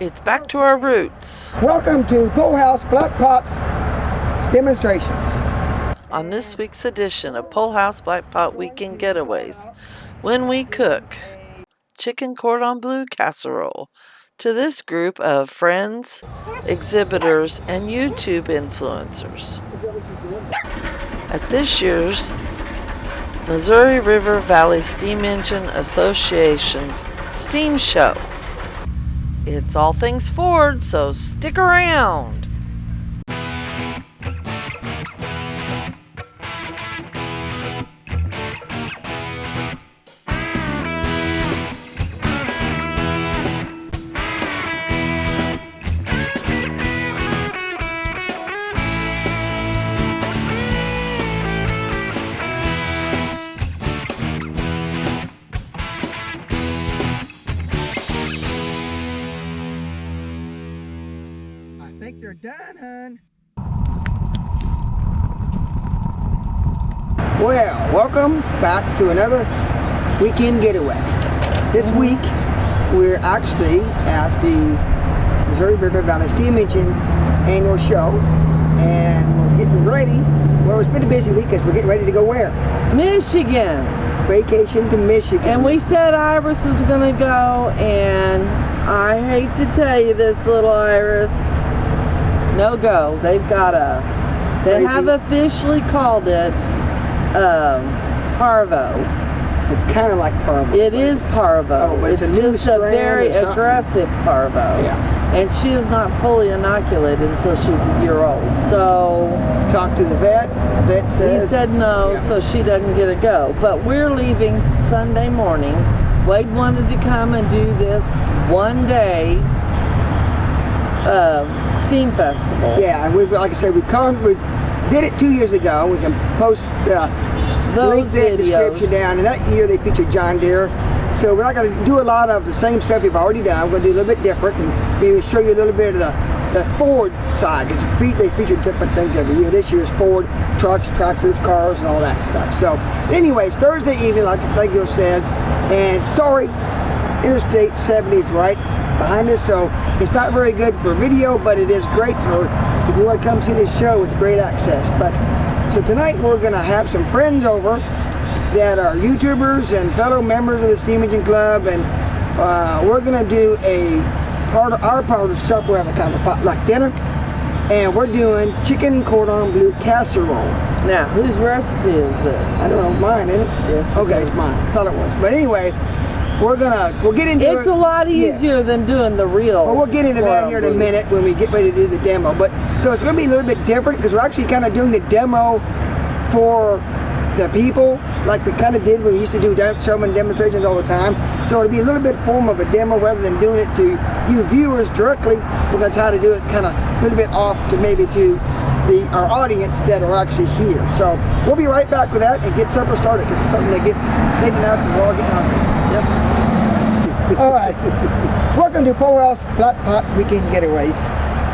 It's back to our roots. Welcome to Pole House Black Pots demonstrations. On this week's edition of Pole House Black Pot Weekend Getaways, when we cook Chicken Cordon Bleu Casserole to this group of friends, exhibitors, and YouTube influencers at this year's Missouri River Valley Steam Engine Association's Steam Show. It's all things Ford, so stick around. I think they're done, hon. Well, welcome back to another weekend getaway. This week, we're actually at the Missouri River Valley Steam Engine annual show, and we're getting ready. Well, it's been a busy week because we're getting ready to go where? Michigan. Vacation to Michigan. And we said Iris was gonna go, and I hate to tell you this, little Iris, no go. They have officially called it Parvo. It's kind of like Parvo. It is Parvo. Oh, but it's a new just a very strand or something. aggressive Parvo. Yeah. And she is not fully inoculated until she's a year old. So Talk to the vet. Vet says he said no, yeah. so she doesn't get a go. But we're leaving Sunday morning. Wade wanted to come and do this one-day steam festival. Yeah, and like I said, we did it 2 years ago. We can post Those link that videos. description down. And that year they featured John Deere. So we're not going to do a lot of the same stuff we've already done. We're going to do a little bit different and maybe show you a little bit of the Ford side. Because they feature different things every year. This year's Ford trucks, tractors, cars, and all that stuff. So, anyways, Thursday evening, like you said, and sorry, Interstate 70 is right behind us, so it's not very good for video, but it is great for if you want to come see this show. It's great access. But so tonight we're going to have some friends over that are YouTubers and fellow members of the Steam Engine Club, and we're going to do our part of the stuff. We're having kind of a potluck dinner, and we're doing Chicken Cordon Bleu Casserole. Now, whose recipe is this? I don't know, mine, isn't it? Yes. Okay, it's mine. I thought it was. But anyway, we'll get into it. It's a lot easier than doing the real. Well, we'll get into that here in a minute when we get ready to do the demo. But so it's going to be a little bit different because we're actually kind of doing the demo for the people, like we kind of did when we used to do showman demonstrations all the time. So it'll be a little bit form of a demo rather than doing it to you viewers directly. We're going to try to do it kind of a little bit off to maybe to our audience that are actually here. So we'll be right back with that and get supper started because it's starting to get late enough and we're all getting hungry. Yep. All right. Welcome to Pole House Black Pot Weekend Getaways.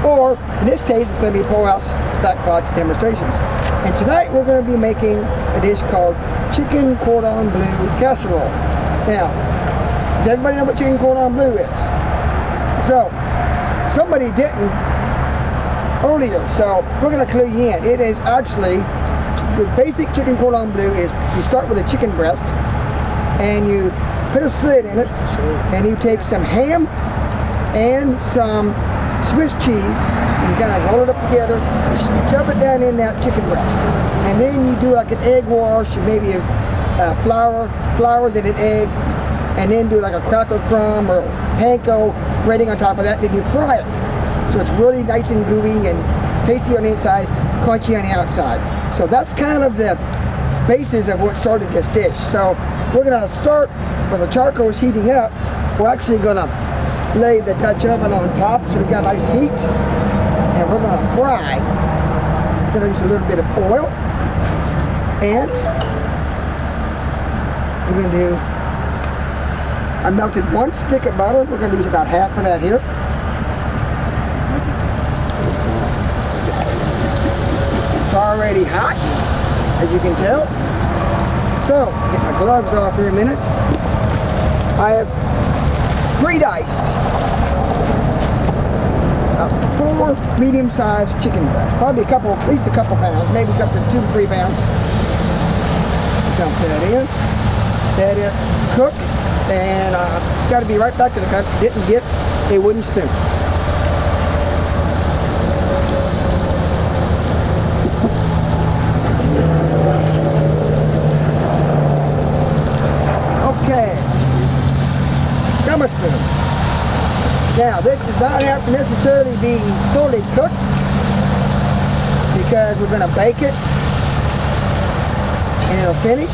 Or in this case, it's going to be Pole House Black Pots demonstrations. And tonight we're going to be making a dish called Chicken Cordon Bleu Casserole. Now, does everybody know what Chicken Cordon Bleu is? So, somebody didn't earlier, so we're going to clue you in. It is actually, the basic Chicken Cordon Bleu is you start with a chicken breast and you put a slit in it and you take some ham and some Swiss cheese, and you kind of roll it up together, shove it down in that chicken breast, and then you do like an egg wash, maybe a flour, then an egg, and then do like a cracker crumb or panko breading on top of that, then you fry it. So it's really nice and gooey and tasty on the inside, crunchy on the outside. So that's kind of the basis of what started this dish. So we're gonna start when the charcoal is heating up. We're actually gonna lay the Dutch oven on top so we've got nice heat, and we're going to fry. We're going to use a little bit of oil, and we're going to do, I melted 1 stick of butter. We're going to use about half of that here. It's already hot, as you can tell. So, get my gloves off here a minute. I have pre-diced medium-sized chicken breast. Probably at least a couple pounds, maybe up to 2 to 3 pounds. Dump that in. Let it cook, and got to be right back to the cut. Didn't get a wooden spoon. Okay. Gummer spoon. Now, this does not have to necessarily be fully cooked because we're going to bake it and it'll finish.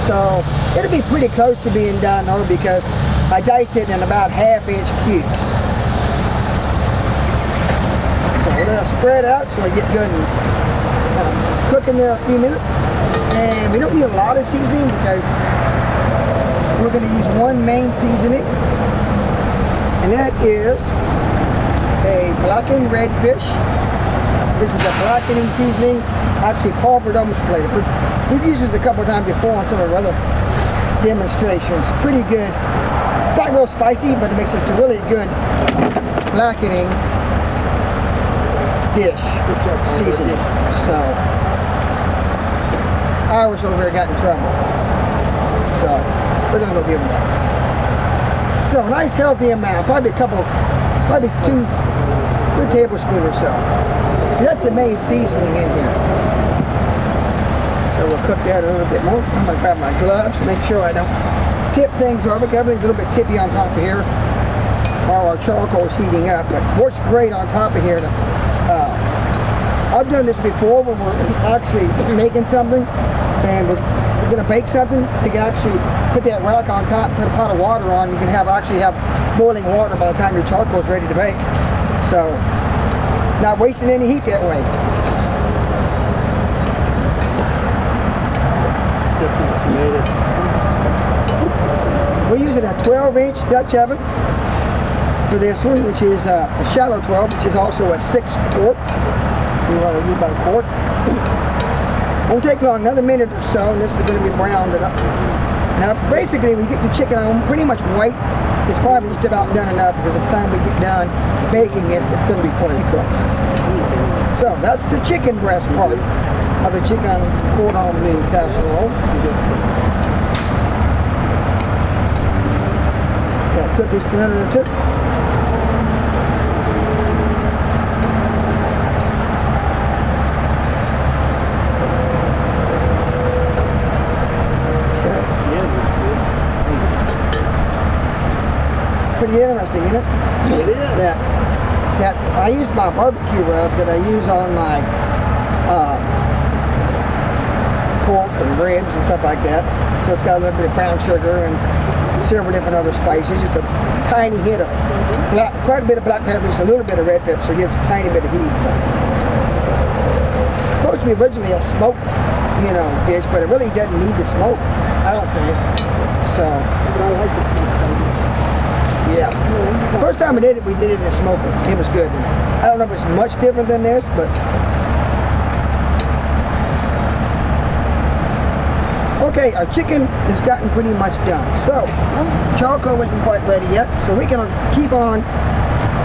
So it'll be pretty close to being done though because I diced it in about 1/2-inch cubes. So we're going to spread out so I get good and cook in there a few minutes. And we don't need a lot of seasoning because we're going to use one main seasoning. And that is a blackened red fish. This is a blackening seasoning, actually Paul Verdome's flavored. We've used this a couple of times before on some of our other demonstrations. Pretty good. It's not real spicy, but it makes it a really good blackening dish seasoning. So, Irish over here got in trouble. So, we're going to go give them that. So a nice healthy amount, probably 2 tablespoons or so. That's the main seasoning in here. So we'll cook that a little bit more. I'm going to grab my gloves, make sure I don't tip things over. Everything's a little bit tippy on top of here while our charcoal is heating up. But what's great on top of here, I've done this before when we're actually making something and we're going to bake something. You can actually put that rack on top, put a pot of water on. You can actually have boiling water by the time your charcoal is ready to bake. So, not wasting any heat that way. We're using a 12-inch Dutch oven for this one, which is a shallow 12, which is also a 6 quart. You want to use about a quart. Won't take long, another minute or so, and this is going to be browned up. Now, basically, when you get the chicken on pretty much white, it's probably just about done enough because by the time we get done baking it, it's going to be fully cooked. So, that's the chicken breast part of the Chicken Cordon Bleu Casserole. Got to cook this another tip. Pretty interesting, isn't it? It is. That I used my barbecue rub that I use on my pork and ribs and stuff like that. So it's got a little bit of brown sugar and several different other spices. Just a tiny hit of quite a bit of black pepper, just a little bit of red pepper, so it gives a tiny bit of heat. It's supposed to be originally a smoked, dish, but it really doesn't need the smoke, I don't think. So, but I like the smoke. Yeah. The first time we did it in a smoker. It was good. I don't know if it's much different than this, but okay, our chicken has gotten pretty much done. So, charcoal isn't quite ready yet, so we're gonna keep on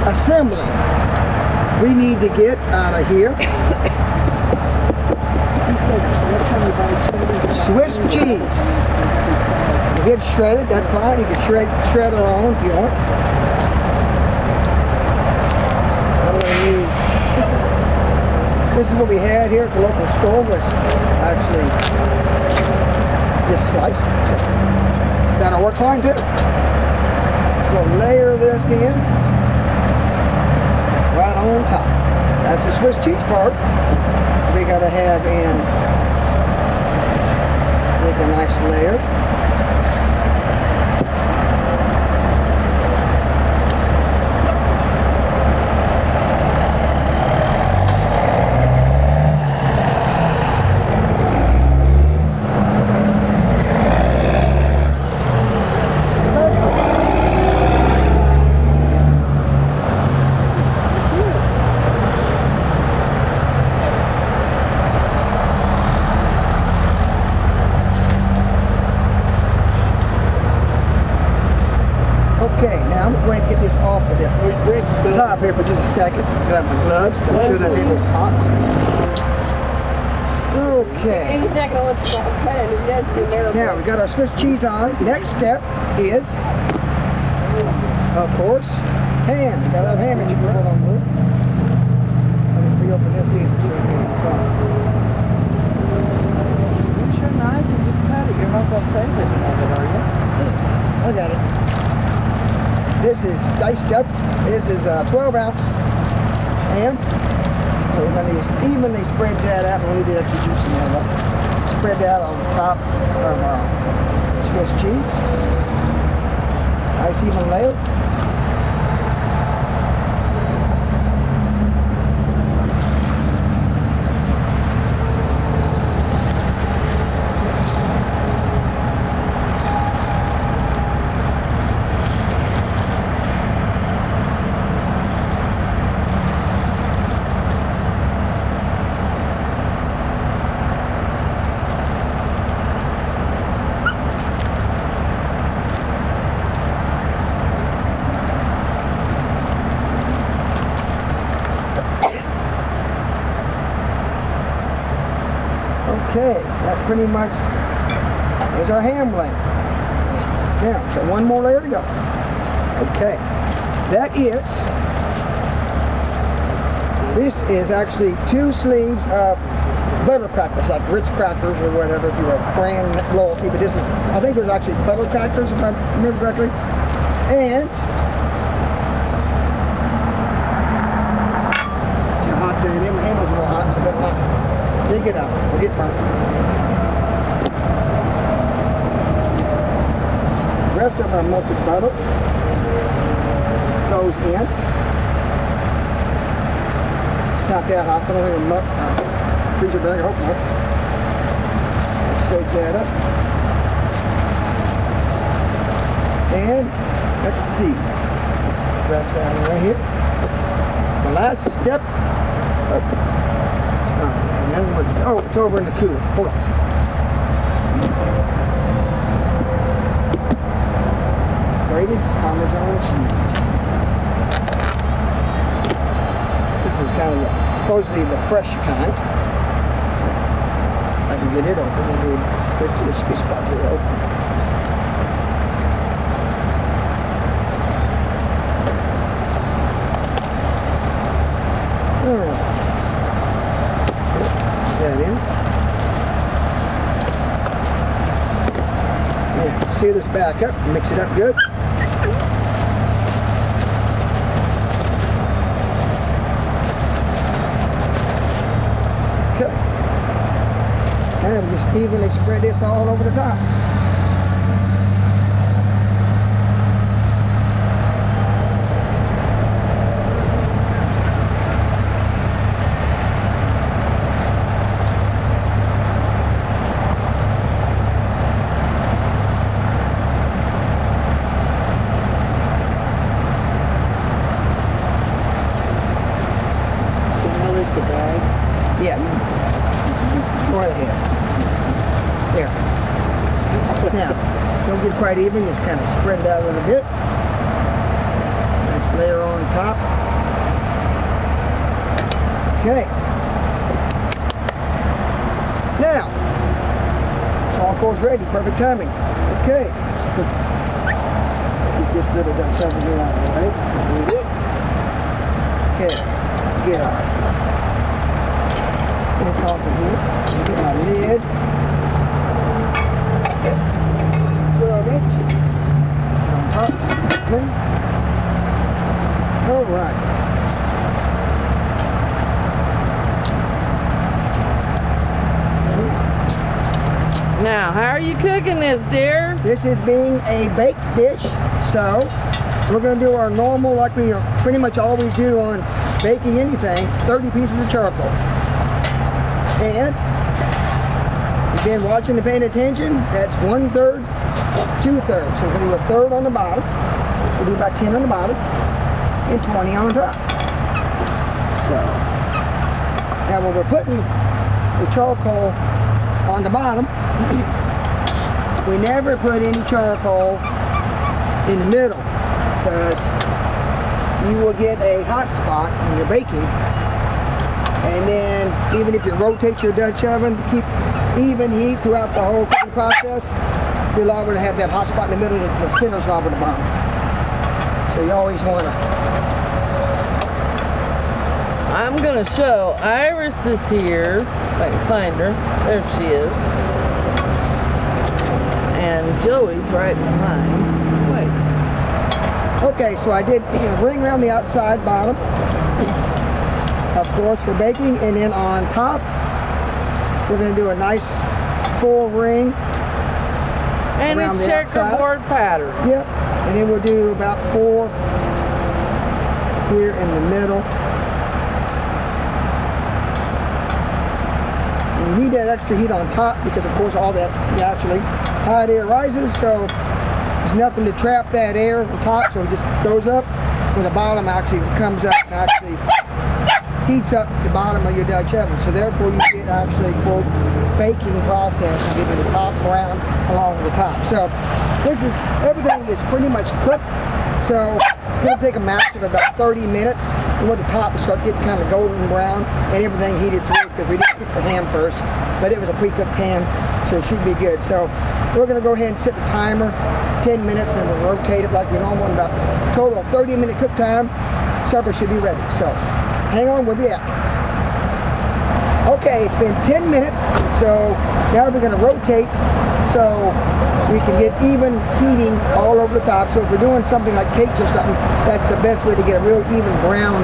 assembling. We need to get out of here Swiss cheese. If it's shredded, that's fine. You can shred alone if you want. I'm going to use, this is what we had here at the local store, was actually this slice. That'll work fine too. Just going to layer this in right on top. That's the Swiss cheese part. We got to have in, make a nice layer. top here for just a second. Grab my gloves. I'm sure that it was hot. Okay. Now we got our Swiss cheese on. Next step is, of course, ham. We gotta have ham in Chicken Cordon Bleu. Let me open this either so you can get the front. Use your knife and just cut it. You're not going to save it, are you? I got it. This is diced up. This is 12 ounce ham. So we're going to just evenly spread that out. We only did extra juice in there though. Spread that on the top of our Swiss cheese. Nice even layer. Okay, that pretty much is our ham layer. Now, so one more layer to go. Okay, this is actually 2 sleeves of butter crackers, like Ritz crackers or whatever, if you were brand loyalty, but this is, I think there's actually butter crackers if I remember correctly. And, see how hot that is? My handle's a little hot, so better not dig it up, we'll get burnt. The rest of our melted butter goes in. Not that hot, so I don't think it'll freeze it back, I hope not. Shake that up. And let's see. Grab some right here. The last step. Oh, it's over in the cooler. Hold on. Grated Parmesan cheese. This is kind of supposedly the fresh kind. So if I can get it open, and we'll go to the spot here open. Alright. That in. Now, seal this back up, mix it up good. Okay. And just evenly spread this all over the top. Yeah, go right ahead. There. Now, don't get quite even, just kind of spread it out a little bit. Nice layer on top. Okay. Now, it's all course ready, perfect timing. Okay. Get this little done something here out of the way. Okay, get our this off of here. Get my lid. 12 inch. On top. Okay. Alright. Now, how are you cooking this, dear? This is being a baked dish, so we're going to do our normal, like we pretty much always do on baking anything, 30 pieces of charcoal. And if you've been watching and paying attention, that's 1/3, 2/3. So we're going to do a third on the bottom. We'll do about 10 on the bottom and 20 on top. So now when we're putting the charcoal on the bottom, we never put any charcoal in the middle because you will get a hot spot when you're baking. And then even if you rotate your Dutch oven to keep even heat throughout the whole cooking process, you're liable to have that hot spot in the middle and the center's liable to burn. So you always want to. I'm going to show Iris is here. If I can find her. There she is. And Joey's right behind. Wait. Okay, so I did ring around the outside bottom, of course, for baking. And then on top, we're going to do a nice full ring. And it's checkerboard pattern. Yep. And then we'll do about 4 here in the middle. And you need that extra heat on top because, of course, all that naturally hot air rises. So there's nothing to trap that air on top. So it just goes up where the bottom actually comes up and actually heats up the bottom of your Dutch oven. So therefore you get actually, quote, baking process and get the top brown along with the top. So everything is pretty much cooked. So it's going to take a max of about 30 minutes. We want the top to start getting kind of golden brown and everything heated through because we didn't cook the ham first, but it was a pre-cooked ham, so it should be good. So we're going to go ahead and set the timer 10 minutes and we'll rotate it like we normally want. About a total of 30-minute cook time. Supper should be ready. So hang on, we'll be back. Okay, it's been 10 minutes, so now we're going to rotate so we can get even heating all over the top. So if we're doing something like cakes or something, that's the best way to get a real even brown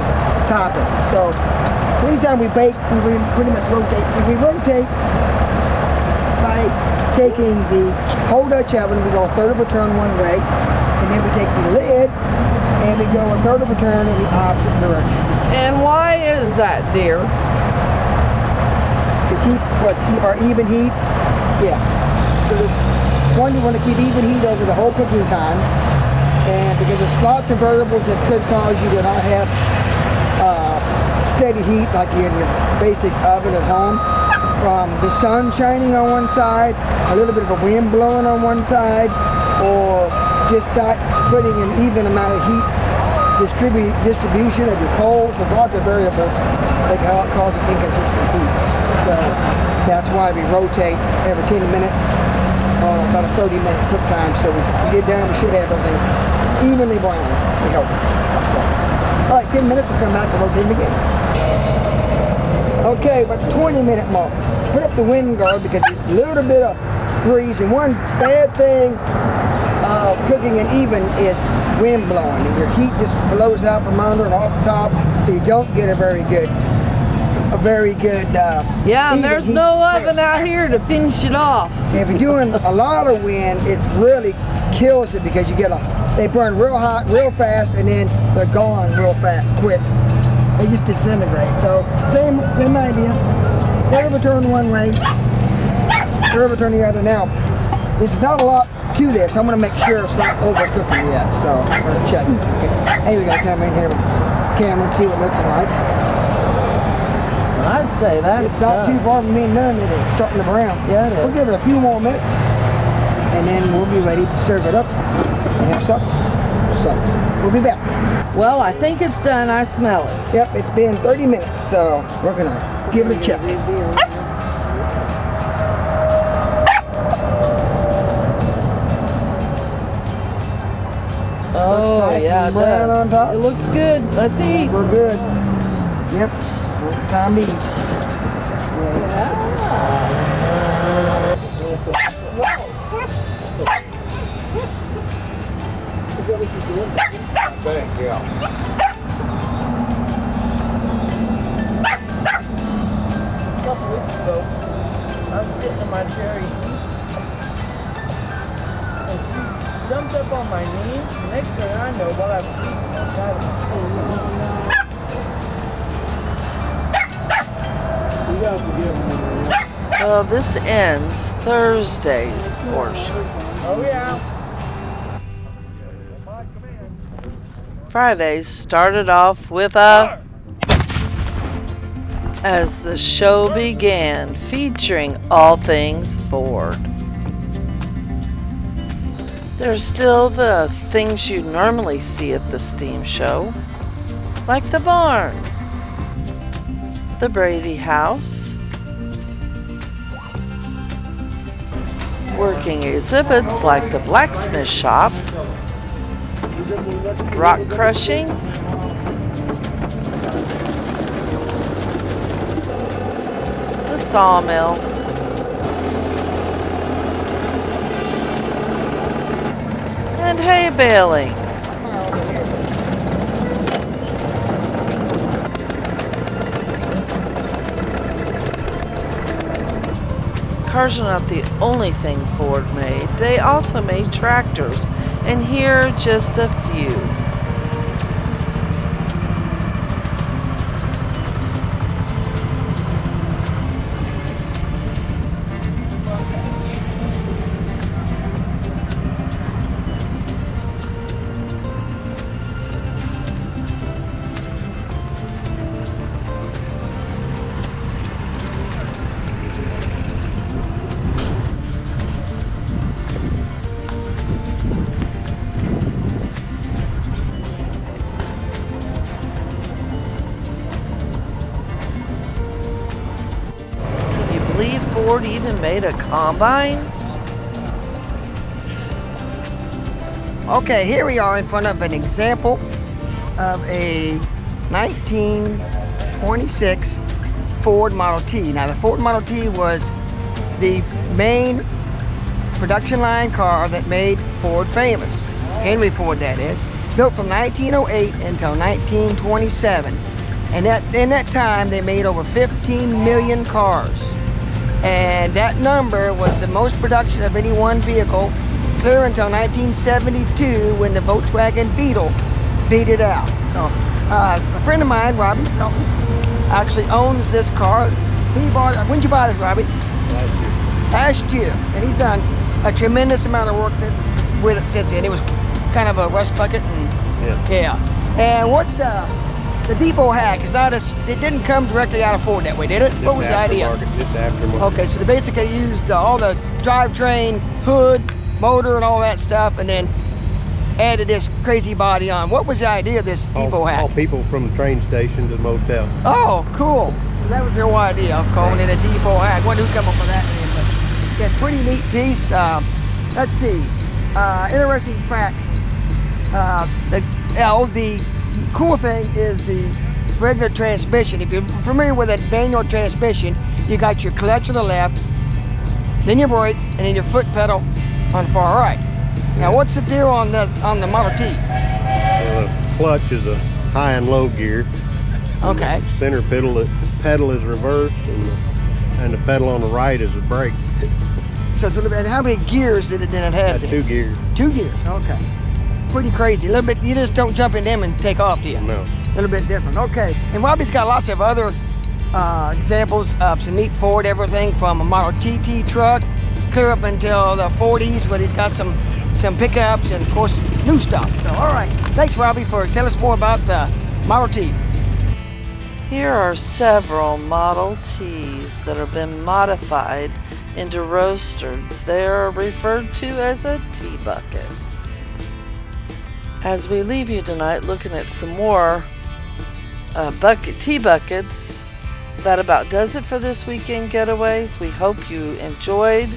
topping. So anytime we bake, we pretty much rotate. And we rotate by taking the whole Dutch oven, we go a third of a turn one way, and then we take the lid and we go a third of a turn in the opposite direction. And why is that, dear? To keep our even heat. Yeah. One, you want to keep even heat over the whole cooking time, and because there's lots of variables that could cause you to not have steady heat like in your basic oven at home. From the sun shining on one side, a little bit of a wind blowing on one side, or just not putting an even amount of heat distribution of your coals. There's lots of variables that can cause an inconsistent heat. So that's why we rotate every 10 minutes on about a 30-minute cook time. So we get done, we should have everything evenly brown, we hope. So, all right, 10 minutes, we'll come back and rotate them again. Okay, about the 20-minute mark. Put up the wind guard because it's a little bit of grease. And one bad thing of cooking and even is wind blowing. And your heat just blows out from under and off the top, so you don't get a very good yeah, and there's no oven out here to finish it off. And if you're doing a lot of wind, it really kills it because you get they burn real hot, real fast, and then they're gone real quick. They just disintegrate. So same idea. Third of a turn one way, third of a turn the other. Now, this is not a lot to this. I'm going to make sure it's not overcooking yet. So I'm going to check. Okay. Hey, we got to come in here with the camera and see what it's looking like. I'd say that's It's not too far from being done, is it? It's starting to brown. Yeah, it is. We'll give it a few more minutes, and then we'll be ready to serve it up and have supper. So we'll be back. Well, I think it's done. I smell it. Yep, it's been 30 minutes, so we're going to give it a check. Oh, looks nice yeah, and brown on top. It looks good. Let's eat. We're good. Yep, it's time to eat. Thank you. A couple weeks ago, I was sitting in my chair eating, and she jumped up on my knee. Next thing I know, while I was eating, I got it. Well, this ends Thursday's portion. Oh yeah. Fridays started off with a as the show began, featuring all things Ford. There's still the things you normally see at the steam show. like the barn, the Brady house, working exhibits like the blacksmith shop, rock crushing, the sawmill, and hay baling. Cars are not the only thing Ford made. They also made tractors, and here are just a few. Believe Ford even made a combine? Okay, here we are in front of an example of a 1926 Ford Model T. Now the Ford Model T was the main production line car that made Ford famous. Henry Ford, that is. Built from 1908 until 1927. And in that time they made over 15 million cars. And that number was the most production of any one vehicle, clear until 1972 when the Volkswagen Beetle beat it out. So, a friend of mine, Robbie, actually owns this car. He bought it. When did you buy this, Robbie? Last year. And he's done a tremendous amount of work with it since then. It was kind of a rust bucket. And, yeah. And what's the depot hack? It didn't come directly out of Ford that way, did it? What was the idea? Just aftermarket. Okay, so they basically used all the drivetrain, hood, motor, and all that stuff, and then added this crazy body on. What was the idea of this depot hack? All people from the train station to the motel. Oh, cool. So that was their whole idea of calling it a depot hack. Wonder who came up with that name, but yeah, pretty neat piece. Let's see. Interesting facts. The cool thing is the regular transmission. If you're familiar with a manual transmission, you got your clutch on the left, then your brake, and then your foot pedal on the far right. Now, what's the deal on the Model T? The clutch is a high and low gear. Okay. The center pedal is reverse, and the pedal on the right is a brake. So it's a little bit. And how many gears did it have? Two gears. 2 gears. Okay. Pretty crazy. A little bit. You just don't jump in them and take off, do you? No. A little bit different. Okay. And Robbie's got lots of other examples of some neat Ford, everything from a Model TT truck clear up until the 40s, but he's got some pickups and of course new stuff. So all right. Thanks, Robbie, for telling us more about the Model T. Here are several Model Ts that have been modified into roasters. They are referred to as a tea bucket. As we leave you tonight looking at some more tea buckets, that about does it for this weekend getaways. We hope you enjoyed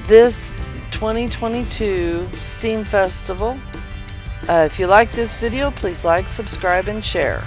this 2022 Steam Festival. If you like this video, please like, subscribe, and share.